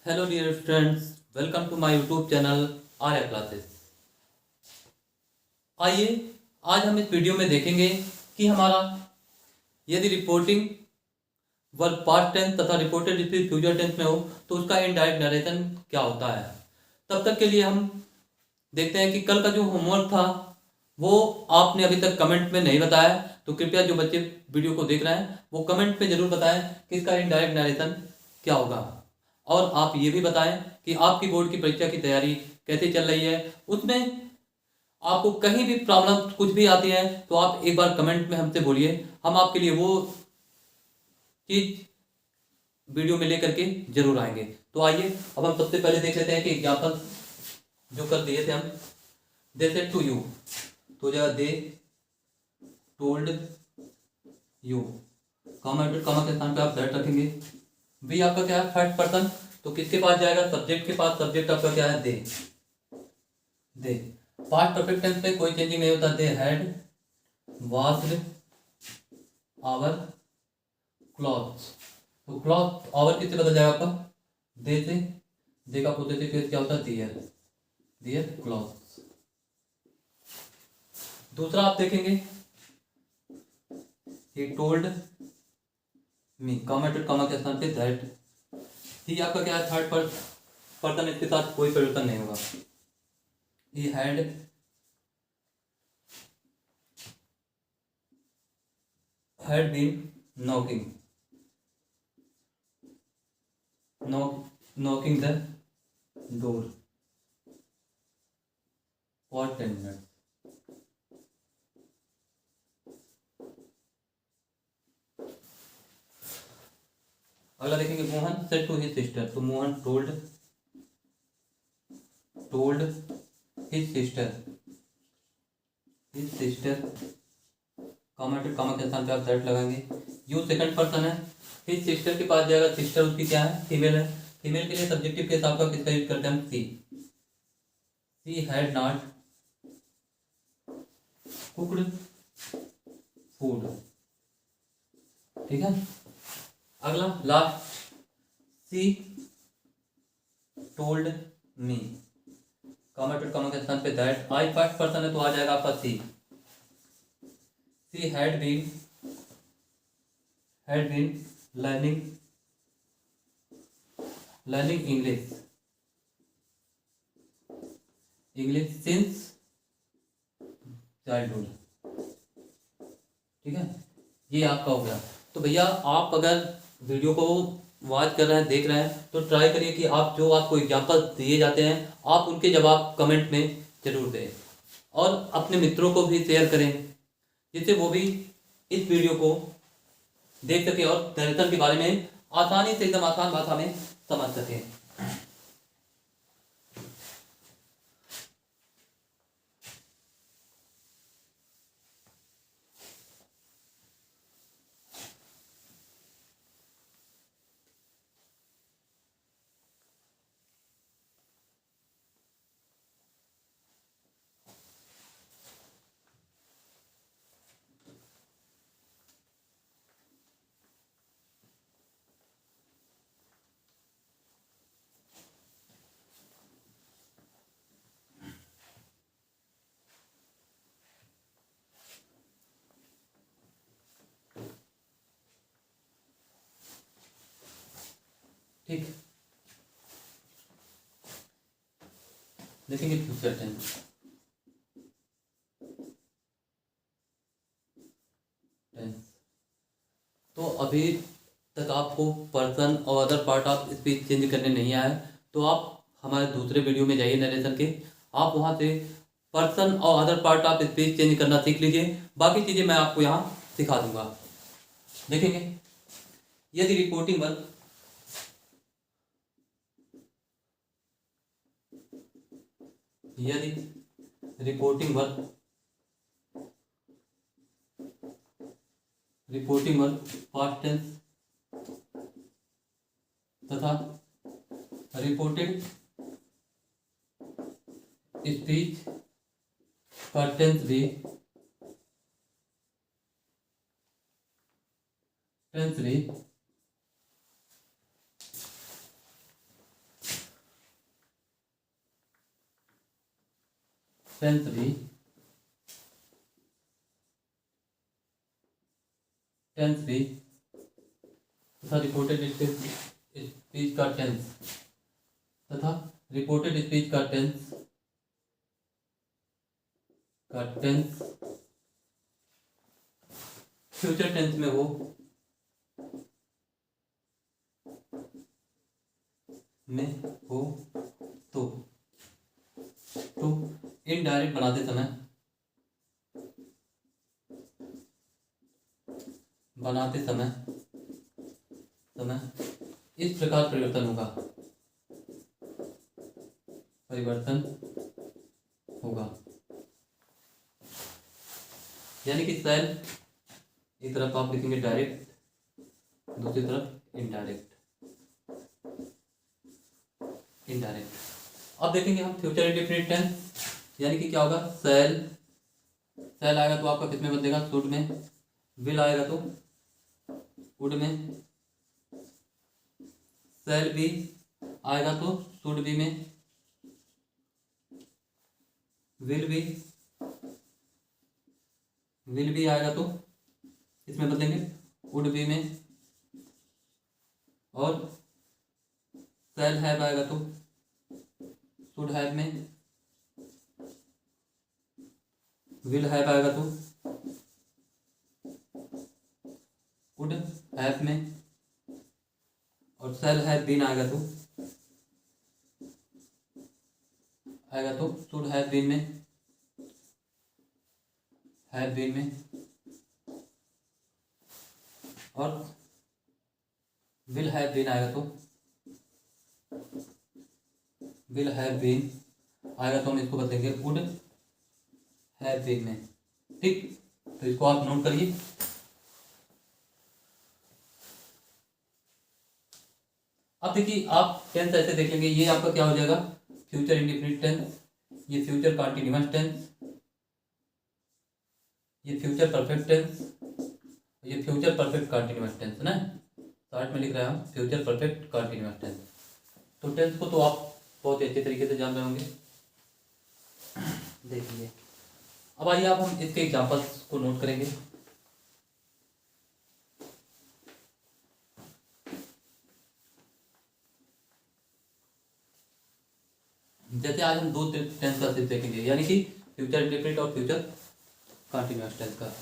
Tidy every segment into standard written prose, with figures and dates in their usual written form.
Hello dear friends, welcome to my YouTube channel Arya Classes. आइए आज हम इस वीडियो में देखेंगे कि हमारा यदि रिपोर्टिंग वर्ब पास्ट टेंस तथा रिपोर्टेड स्पीच फ्यूचर टेंस में हो तो उसका इनडायरेक्ट नरेशन क्या होता है। तब तक के लिए हम देखते हैं कि कल का जो होमवर्क था वो आपने अभी तक कमेंट में नहीं बताया, तो कृपया जो बच्चे वीडियो को देख रहे हैं वो कमेंट में ज़रूर बताएं कि इसका इनडायरेक्ट नरेशन क्या होगा। और आप ये भी बताएं कि आपकी बोर्ड की परीक्षा की तैयारी कैसे चल रही है। उसमें आपको कहीं भी प्रॉब्लम कुछ भी आती है तो आप एक बार कमेंट में हमसे बोलिए, हम आपके लिए वो चीज़ वीडियो में लेकर के जरूर आएंगे। तो आइए अब हम सबसे पहले देख लेते हैं कि एग्जाम्पल जो कर दिए थे हम। दे सेड टू यू, तो जगह दे टोल्ड यू, कॉमा के स्थान पे आप दैट रखेंगे। वी आपका क्या है, फर्स्ट पर्सन, तो किसके पास जाएगा, सब्जेक्ट के पास। सब्जेक्ट आपका क्या है, दे। पास्ट परफेक्ट टेंस में कोई चेंजिंग नहीं होता। They had washed our clothes, तो क्लॉथ आवर किससे बदल जाएगा आपका, दे से। दे का पोजेसिव केस क्या होता है, दियर, दियर क्लॉथ्स। दूसरा आप देखेंगे, ही टोल्ड मी, कॉमा के स्थान पे दैट। ही आपका क्या है, थर्ड पर्सन, इसके साथ कोई परिवर्तन नहीं होगा। He had been knocking, knocking the door for 10 minutes. अगला देखेंगे, Mohan said to his sister, तो Mohan told his sister, comma के स्थान पे आप दैट लगाएंगे। यू सेकंड पर्सन है, हिज सिस्टर के पास जाएगा। सिस्टर उसकी क्या है, फीमेल है। फीमेल के लिए सब्जेक्टिव के हिसाब का किसका यूज करते हैं हम, she had not cooked food. ठीक है। अगला लास्ट, सी टोल्ड मी, कॉमा के स्थान पे दैट। आई फर्स्ट पर्सन है तो आ जाएगा आपका she. She had been learning English since childhood. ठीक है, ये आपका हो गया। तो भैया आप अगर वीडियो को वॉच कर रहे हैं, देख रहे हैं, तो ट्राई करिए कि आप जो आपको एग्जाम्पल दिए जाते हैं आप उनके जवाब कमेंट में जरूर दें, और अपने मित्रों को भी शेयर करें जिससे वो भी इस वीडियो को देख सके और नरेशन के बारे में आसानी से, एकदम आसान भाषा में समझ सके। ठीक, देखेंगे फ्यूचर टेंस। तो अभी तक आपको पर्सन और other part of speech change करने नहीं आया है, तो आप हमारे दूसरे वीडियो में जाइए नरेशन के, आप वहाँ से पर्सन और other part of speech change करना सीख लीजिए। बाकी चीज़ें मैं आपको यहाँ सिखा दूंगा। देखेंगे, यदि रिपोर्टिंग वर्क, यदि रिपोर्टिंग वर्क पास्ट टेंस तथा रिपोर्टेड स्पीच का टेंस भी टेंस भी तथा रिपोर्टेड स्पीच का टेंस तथा रिपोर्टेड स्पीच का टेंस फ्यूचर टेंस में हो तो इनडायरेक्ट बनाते समय इस प्रकार परिवर्तन होगा। यानी कि सेल एक तरफ आप लिखेंगे डायरेक्ट, दूसरी तरफ इनडायरेक्ट। अब देखेंगे हम फ्यूचर इंडेफिनिट टेंस, यानी कि क्या होगा, सेल आएगा तो आपका किस में बदलेगा, शुड में। विल आएगा तो वुड में। सेल बी आएगा तो शुड बी में। विल बी आएगा तो इसमें बदलेंगे वुड बी में। और सेल हैव आएगा तो शुड हैव में। विल हैव आएगा तो वुड हैव में। और सेल हैव बीन आएगा तो शुड हैव बीन में, हैव बीन में। और विल हैव बीन आएगा तो हम इसको बदलेंगे वुड हैव बीन में। ठीक, तो इसको आप नोट करिए। अब देखिए, आप टेंस ऐसे देख लेंगे, ये आपका क्या हो जाएगा, फ्यूचर इंडेफिनिट टेंस, ये फ्यूचर कंटीन्यूअस टेंस, ये फ्यूचर परफेक्ट टेंस, ये फ्यूचर परफेक्ट कंटीन्यूअस टेंस है ना। शॉर्ट में लिख रहे हैं हम फ्यूचर परफेक्ट कंटीन्यूअस टेंस। तो टेंस को तो आप बहुत ही अच्छे तरीके से जान रहे होंगे। देखिए, अब आइए आप हम इसके एग्जांपल्स को नोट करेंगे। जैसे आज हम दो टेंस का सिर्फ देखेंगे, यानी कि फ्यूचर इंडेफिनिट और फ्यूचर कंटीन्यूअस टेंस का।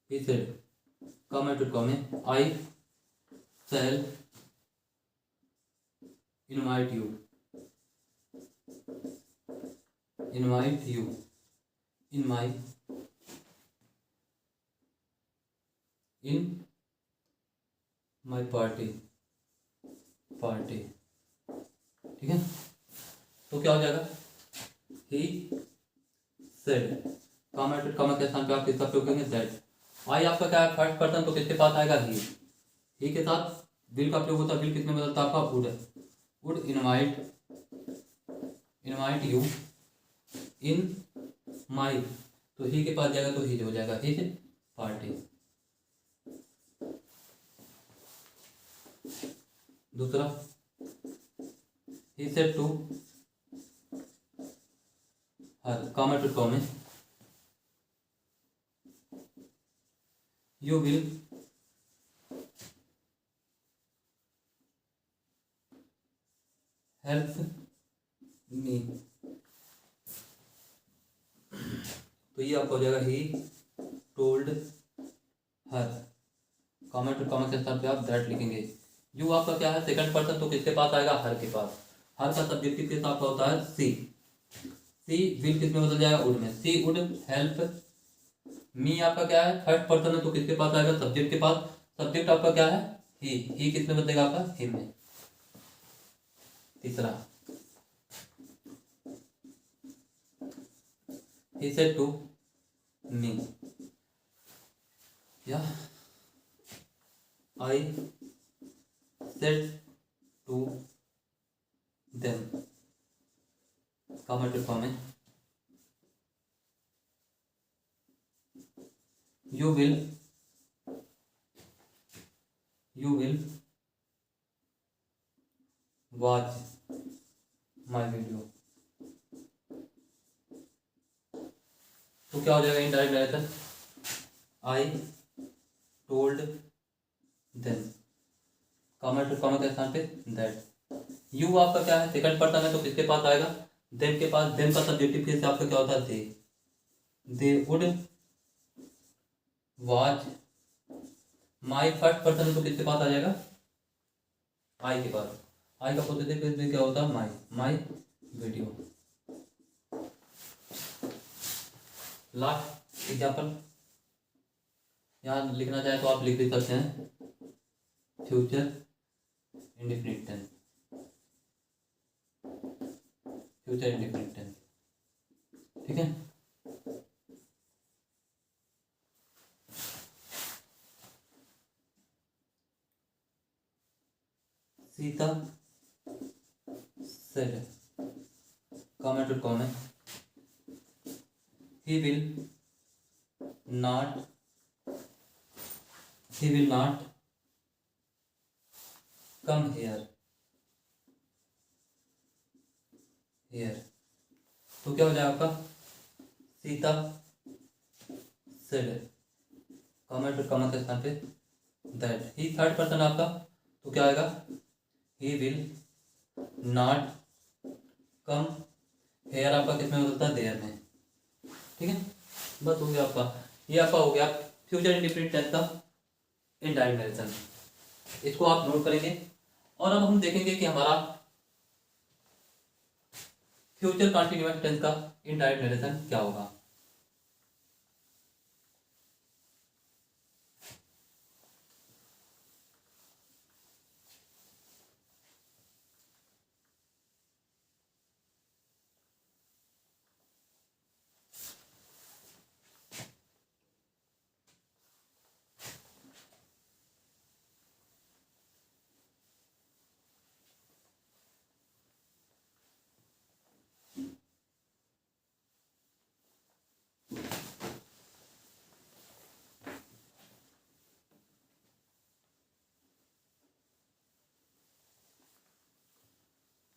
He said come and to come, I shall invite you in my party। ठीक है, तो क्या हो जाएगा, he said, कॉमा के स्थान पे आप किसका प्रयोग करेंगे, दैट। आई आपका क्या है, फर्स्ट पर्सन, तो किसके पास आएगा, ही के साथ विल का प्रयोग होता है। विल किसमें बदलता है आपका, वुड इनवाइट यू इन माई, तो ही के पास जाएगा तो ही हो जाएगा इज पार्टी। दूसरा, he said to her, comma to comma, you will help me, तो ये आपका हो जाएगा he told her, comma to comma के साथ पे आप दैट लिखेंगे। यू आपका क्या है, सेकंड पर्सन, तो किसके पास आएगा, हर के पास। हर का सब्जेक्ट किसके साथ होता है, सी। विल किसमें बदल जाएगा, वुड में। सी वुड हेल्प मी आपका क्या है, थर्ड पर्सन है, तो किसके पास आएगा, सब्जेक्ट के पास। सब्जेक्ट आपका क्या है, ही किसमें बदलेगा आपका, हिम में। तीसरा, ही सेड टू मी, या I said to them, comma to comma, you will watch my video. तो क्या हो जाएगा indirect narration, I told them, comma to comma के स्थान पे दैट। यू आपका क्या है, सेकंड पर्सन है तो किसके पास आएगा, देम के पास। देम का सब्जेक्टिव केस आपका क्या होता है, they would watch my. First person है तो किसके पास आ जाएगा, आई के पास। आई का पॉजिटिव केस में क्या होता है, my, my video. Last example यहाँ लिखना चाहे तो आप लिख भी सकते हैं, future indefinite tense, future indefinite tense. ठीक है, Sita said, comment to comment, he will not come here। तो क्या हो जाएगा आपका, सीता सेड, कॉमेंट और कॉमा के स्थान पे दैट। ही थर्ड पर्सन आपका, तो क्या आएगा, he will not come here आपका किसमें होता है, देयर में। ठीक है, बस हो गया आपका, ये आपका हो गया फ्यूचर इंडेफिनिट टेंस का इनडायरेक्ट नरेशन। इसको आप नोट करेंगे और अब हम देखेंगे कि हमारा फ्यूचर कंटिन्यूअस टेंस का इनडायरेक्ट नरेशन क्या होगा।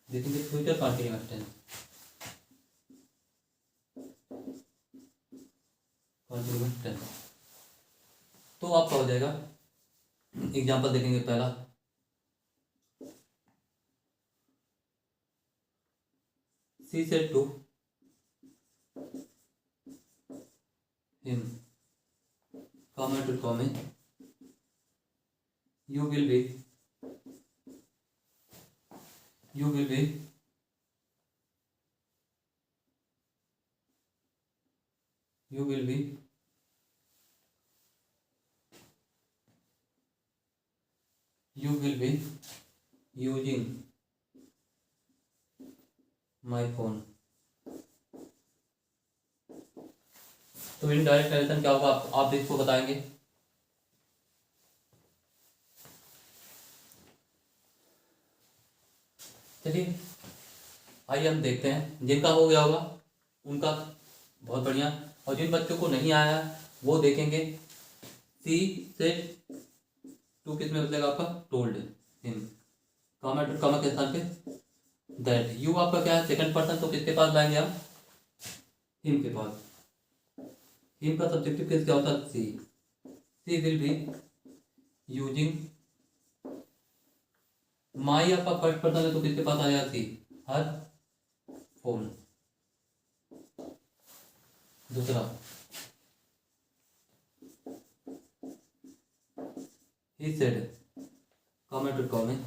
देखेंगे future continuous tense, continuous tense तो आपका हो जाएगा, एग्जांपल देखेंगे पहला, she said to him, comma to comma, you will be you will be you will be you will be using my phone। तो इनडायरेक्ट नरेशन क्या होगा, आप इसको बताएंगे। चलिए आइए हम देखते हैं, जिनका हो गया होगा उनका बहुत बढ़िया, और जिन बच्चों को नहीं आया वो देखेंगे। सी सेड टू किस में बदलेगा आपका, told him, comma to comma के स्थान पे दैट। यू आपका क्या है, सेकंड पर्सन, तो किसके पास लाएंगे हम, हिम के पास। हिम का सब्जेक्टिव केस क्या होता है, सी विल बी यूजिंग, माई आपका फर्स्ट पर्सन है तो किसके पास आ जाएगा, सी, हर फोन। दूसरा, he said, comment to comment,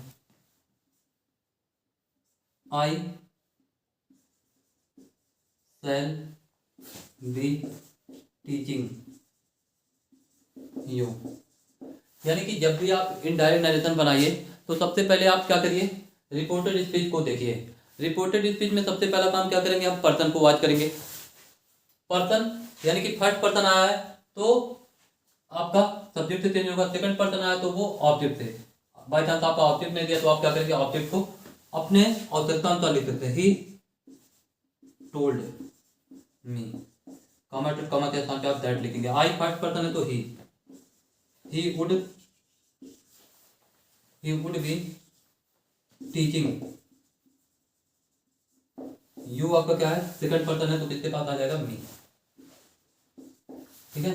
I shall be teaching you। यानी कि जब भी आप इनडायरेक्ट नरेशन बनाइए तो सबसे पहले आप क्या करिए, रिपोर्टेड स्पीच को देखिए। रिपोर्टेड स्पीच में सबसे पहला काम क्या करेंगे, हम पर्सन को वॉच करेंगे। पर्सन यानी कि फर्स्ट पर्सन आया है तो आपका सब्जेक्ट से चेंज होगा, सेकंड पर्सन आया तो वो ऑब्जेक्ट से। बाई चांस आपका ऑब्जेक्ट नहीं दिया तो आप क्या करेंगे, ऑब्जेक्ट को अपने आवश्यकता अनुसार लिख सकते हैं। He told me, comma to comma के स्थान पे आप दैट लिखेंगे। आई फर्स्ट पर्सन है तो he would be teaching you आपका क्या है, सेकंड पर्सन है, तो किसके पास आ जाएगा, मी। ठीक है।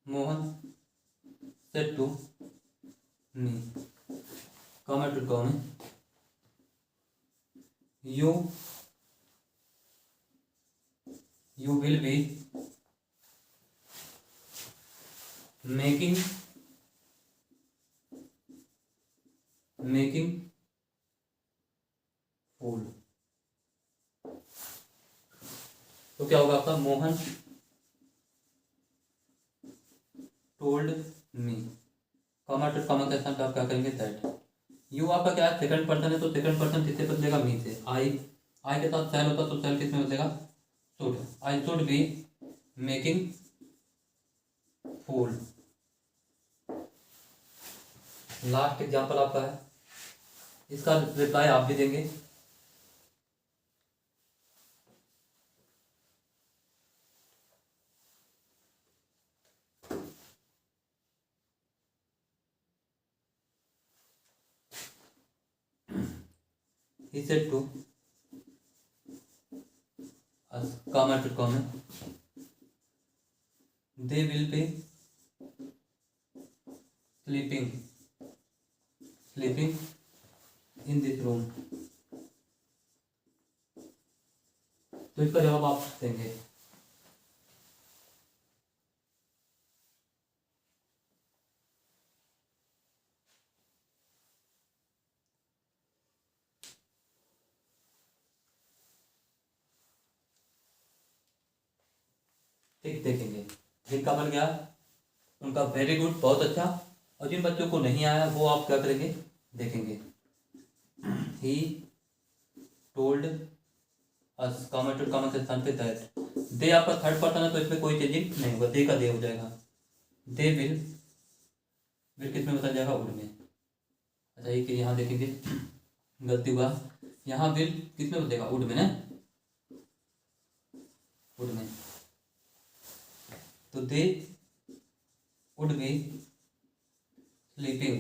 Mohan said to me, comma to comma, you will be making fool. तो क्या होगा आपका, Mohan told me, comma to comma के साथ आप क्या करेंगे, दैट। यू आपका क्या है, सेकंड पर्सन है, तो सेकंड पर्सन किससे बदलेगा, मी से। आई के साथ सेल होता तो सेल किसमें बदलेगा, should. I should be making fool. Last example आपका है, इसका रिप्लाई आप भी देंगे। He said to us, comma to comma, they will be sleeping in this room। तो इसका जवाब आप देंगे। ठीक, देखेंगे जिनका बन गया उनका वेरी गुड, बहुत अच्छा। और जिन बच्चों को नहीं आया वो आप क्या करेंगे, देखेंगे। He told us, comma to comma के स्थान पे दैट। दे आपका थर्ड पर्सन है, तो इसमें कोई चेंजिंग नहीं होगा, दे का दे हो जाएगा। दे विल किस में बदल जाएगा, वुड में। अच्छा ये कि यहाँ देखेंगे गलती हुआ, यहाँ विल किस में बदलेगा, वुड में ना, वुड में। तो they would be sleeping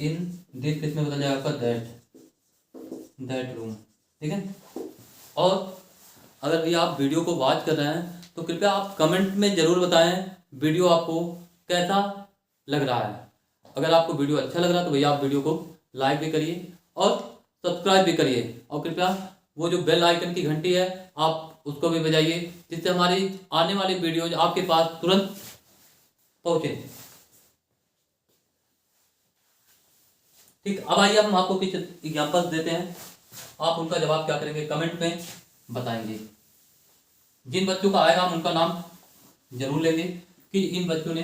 in, they किस में बदल जाएगा आपका, दैट रूम। ठीक है। और अगर भी आप वीडियो को वॉच कर रहे हैं तो कृपया आप कमेंट में जरूर बताएं वीडियो आपको कैसा लग रहा है। अगर आपको वीडियो अच्छा लग रहा है तो भैया आप वीडियो को लाइक भी करिए और सब्सक्राइब भी करिए, और कृपया वो जो बेल आइकन की घंटी है आप उसको भी बजाइए, जिससे हमारी आने वाली वीडियोज आपके पास तुरंत पहुंचे। ठीक, अब आइए हम आपको कुछ एग्जाम्पल्स देते हैं, आप उनका जवाब क्या करेंगे, कमेंट में बताएंगे। जिन बच्चों का आएगा हम उनका नाम जरूर लेंगे कि इन बच्चों ने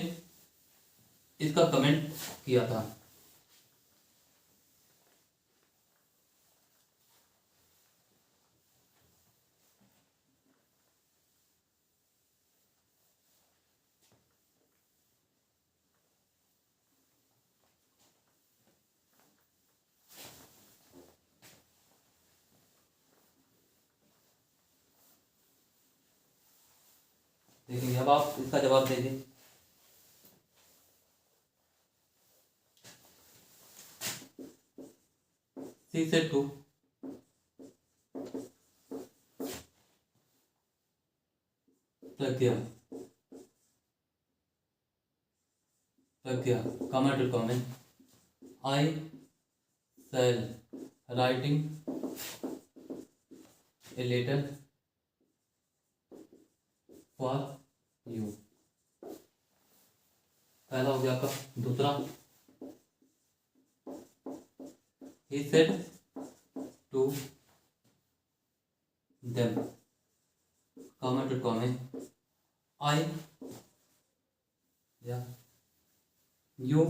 इसका कमेंट किया था। देखेंगे, अब आप इसका जवाब दीजिए। She said to Pragya, comma to comment, I shall writing a letter for you. पहला हो गया आपका। दूसरा, he said to them, comma to comment, I, yeah, you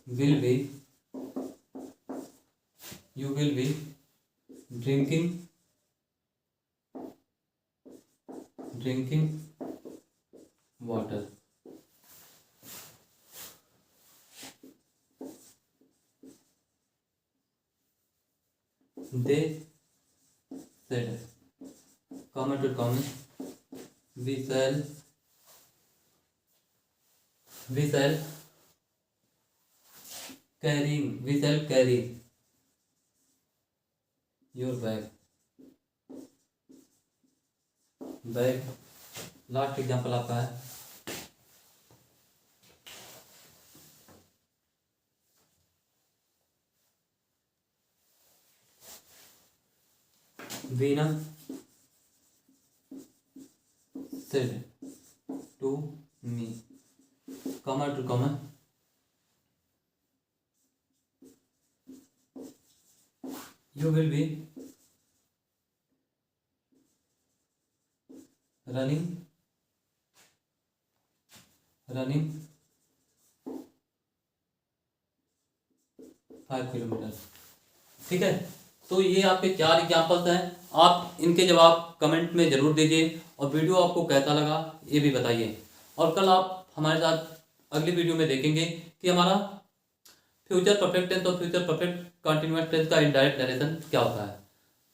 will be drinking water। They said, comma to comment, we shall we shall carry your bag. Last example आपका है Veena said to me, comma to comma, you will be running 5 kilometre. ठीक है, तो ये आपके 4 examples हैं। आप इनके जवाब कमेंट में ज़रूर दीजिए और वीडियो आपको कैसा लगा ये भी बताइए। और कल आप हमारे साथ अगली वीडियो में देखेंगे कि हमारा फ्यूचर परफेक्ट टेंस और फ्यूचर परफेक्ट कंटिन्यूअस टेंस का इनडायरेक्ट नरेशन क्या होता है।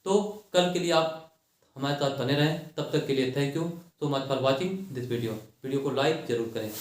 तो कल के लिए आप हमारे साथ बने रहें। तब तक के लिए thank you so much for watching this video. Video को लाइक ज़रूर करें।